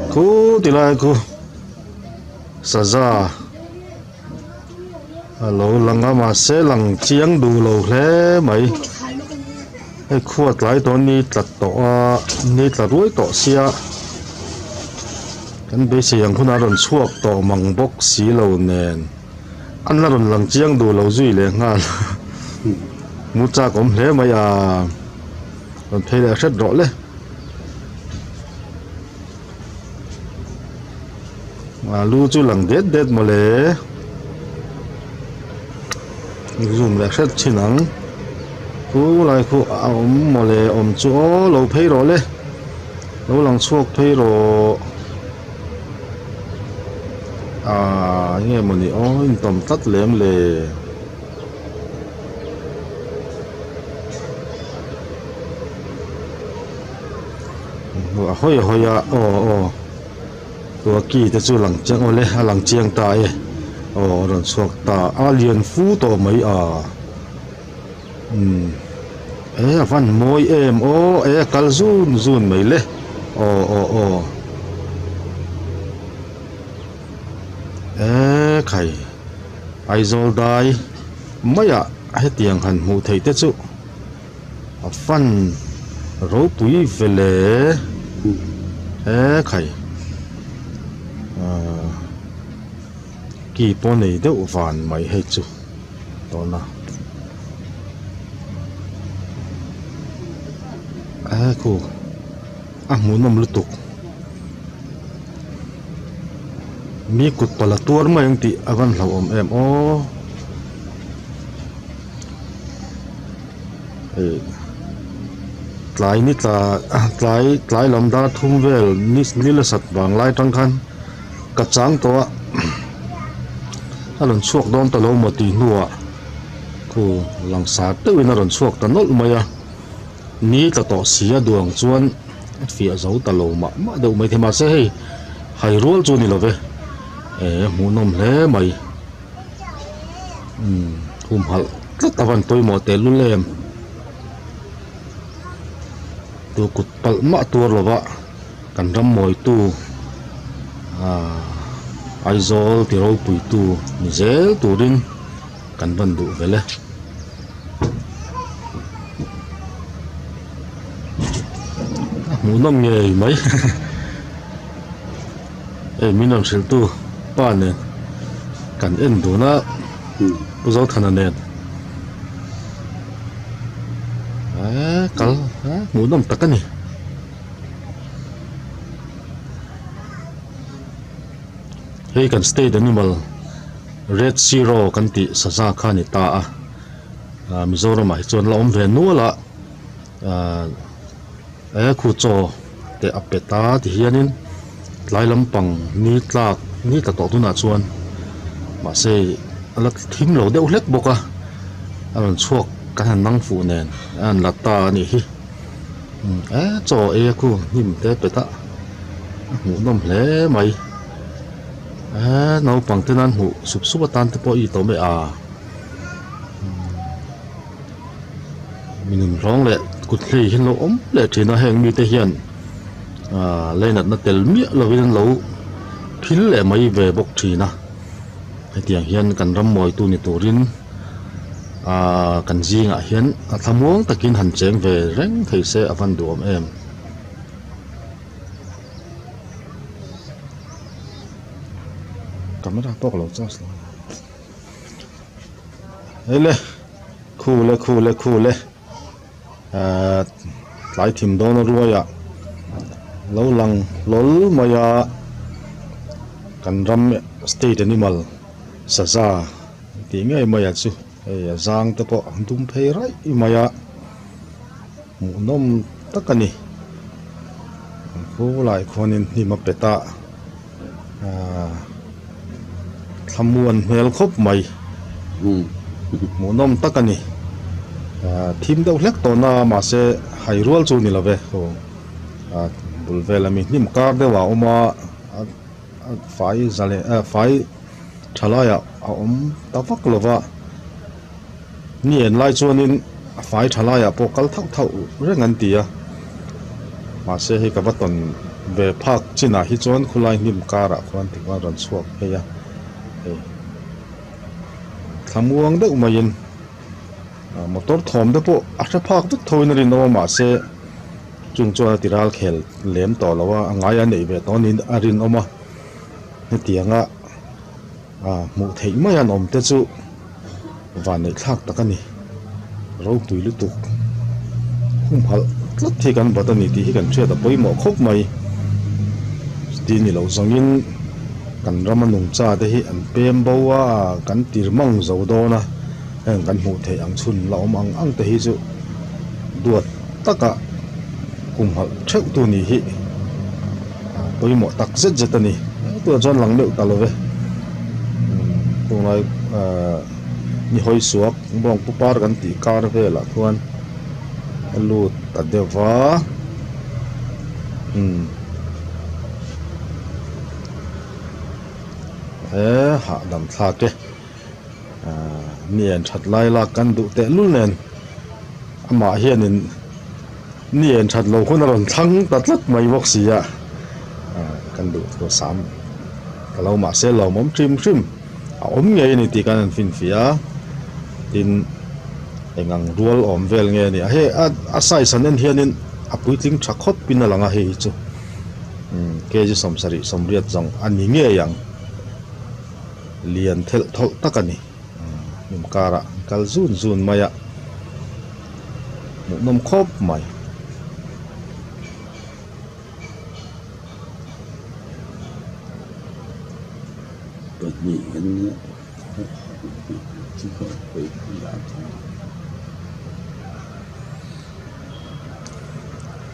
Cú thì lại cú sa ra lâu lăng mà sẽ lăng chiang đủ lâu thế mày cái khuất lại đó ni tật tổ ni tật ruồi tổ xia cái bây giờ yang khuna ron suộc tổ măng bốc xí lâu nền anh là ron lăng chiang đủ lâu duy lệ ngan mua cha cũng thế mày à ron thấy là rất rõ đấy mà lu chu lăng đét đét mà lệ dùng là rất chi nắng cú lại cú mà lệ chỗ lâu thấy rõ đấy lâu lăng suộc thấy rõ nghe mà đi ôi tầm tắt lém lệ hoi hoi tua kỳ te chu lang chang ole lang chiang ta e ron suak ta alien fu to mai van moi em kal zun mai le khai aizol dai maya he tiang han mu thei te chu fan ro pui vele khai kỳ po này đều van mai hết chu to na cô muốn nằm lutuk mi cút pala tuar mai ang ti avan lau em tlai ni tlai lam da thum vel ni la sat wang lai tang khan ka chang to alon chuak don ta lo mo ti nuwa ko lang sa te win alon chuak ta nol maya ni ta to sia duang chuan fia zo ta lo ma deuh mai thema se hei hai rol chu ni lo ve mu nom hle mai hum hal tlat avan toy mo te lu lem tu kut pal ma tur lo wa kan ram moi tu aizol ti ro pui tu ni zel turin kan ban du vele mu nom nge mai minam sel tu pa ne kan en du na pu zo thana ne kal mu nom takani hei kan state animal red zero kan ti saza khani ta mizoram ai chon lom ve nuala khu cho te apeta ti hianin lai lampang ni ta to tu na chuan ma se alak thim lo deuh hlek boka aron chuak kan han nang fu nen an lata ni hi cho khu nim te peta mu nom hle mai nấu bằng tên ăn hủ sụp tan tới bội tàu mẹ mình rong lệ cụt lì hin lỗ lệ chỉ nó hẹn mi tê hiền lên nó tel mía là viên lẩu phil lệ mấy về bọc chỉ na hay tiếng hiền cần ram mồi tu ni tu rin cần gì ngã hiền tham muốn ta kinh hành chém về rèn thầy sẽ văn đuổi em camera to lo chas hele khule lai thim don ruaya lo lang lol maya kan ram state animal saza ti ngai maya chu zang te po dum phei rai maya mu nom takani khu lai khonin ni ma peta thamuan hmel khop mai mu nom takani thim deuh hlek to na ma se hai rual chu ni love ho bul velami nim kar dewa oma fai zale fai thalaya tawak lova ni en lai chuanin fai thalaya po kal thau rengan tia ma se he ka baton về phak china hi chuan khulai hnim kara khuan tikwa ron chuak heya thamuang deuh maiin motor thom de po a phak vek thoin rin no ma se chung chuan tiral khel lem to lawa angai an nei ve tonin arin oma hetianga mu thei mai an om te chu van nei thak takani ro tui lu tuk hum hal tlat thi kan batani ti hi kan thria da poimo khop mai ti ni lo zangin kan ramanung cha de hi an pem bowa kan tir mang zo do na heng kan mu thei ang chun la om ang te hi chu duat taka hum hal theu tu ni hi poimo tak zet zetani tu chon lang meu talove tu nai ni hoi suak bong pupar kan ti kar vela khuan alut ta dewa ha dam thla ke nien that lai la kan du te lu nen ama hianin nien that lo khun ron thang tatlat mai bok sia kan du to sam kalau ma se lo mom trim om nge ni ti kan fin fia tin engang rual om vel nge ni he a sai sanen hianin a puitling thakop pin alanga he chu ke ji somsari somriat jong ani nge yang lian thel thol takani nim kara kal zun maya nom khop mai ni kan juga baik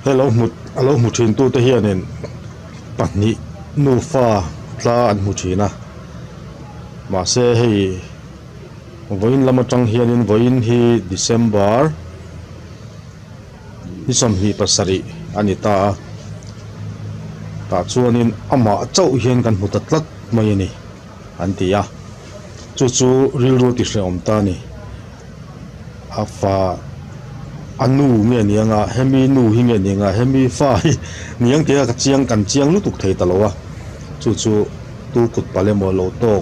hello muthin tu te hianin pahni nu fa tla an muthina ma se hei voin lama tang hianin voin hi December hi som hi pasari anita ta chuanin ama chau hian kan mutatlat mai ni antia chu ril ro ti hreom ta ni afa anu nge nianga hemi nu hi nge ninga hemi fa hi niang te ka chiang lu tuk thei talowa chu tu kut pale mo lo to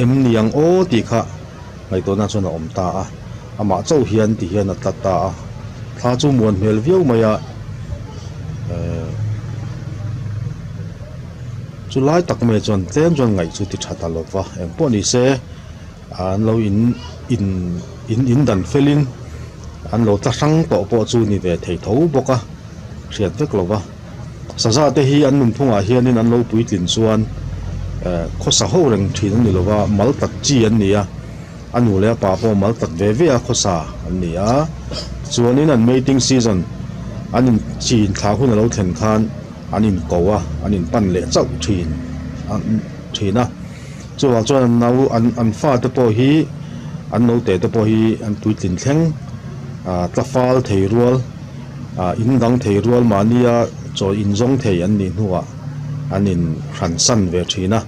em niang o ti kha ngai to na chona om ta ama chau hian ti hian a tata tha chu mon mel viau maya July tak me chon tlem chon ngai chu ti thata lowa em poni se an lo in dan felin an lo ta sang to po chu ni ve thei tho boka riat vek lowa saza te hi an nun phunga hianin an lo puitlin chuan khosa ho reng thin ni lowa mal tak chi an nia anu le pa po mal tak ve a khosa an nia chuanin an mating season anin chin tha hun lo thlen khan anin kowa anin pan le chau thina chuwa chuan nau an fa te po hi an no te po hi an tuitlin thleng tlafal thei rual in dang thei rual mania cho in zong thei an ni nuwa anin ran san ve thina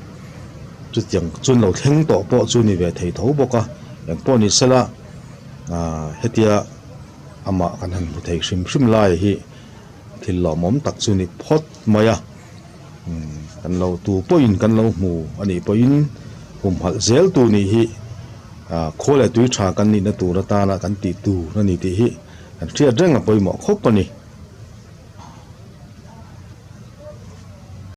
chu tiang chun lo thleng to po chu ni ve thei tho boka en po ni sela hetia ama kan han bu thei hrim lai hi thil lo mom tak chu ni phot maya kan lo tu point kan lo mu ani point hum hal zel tu ni hi khole tui tha kan ni na tu ra ta na kan ti tu na ni ti hi an thria reng a poimo khop ani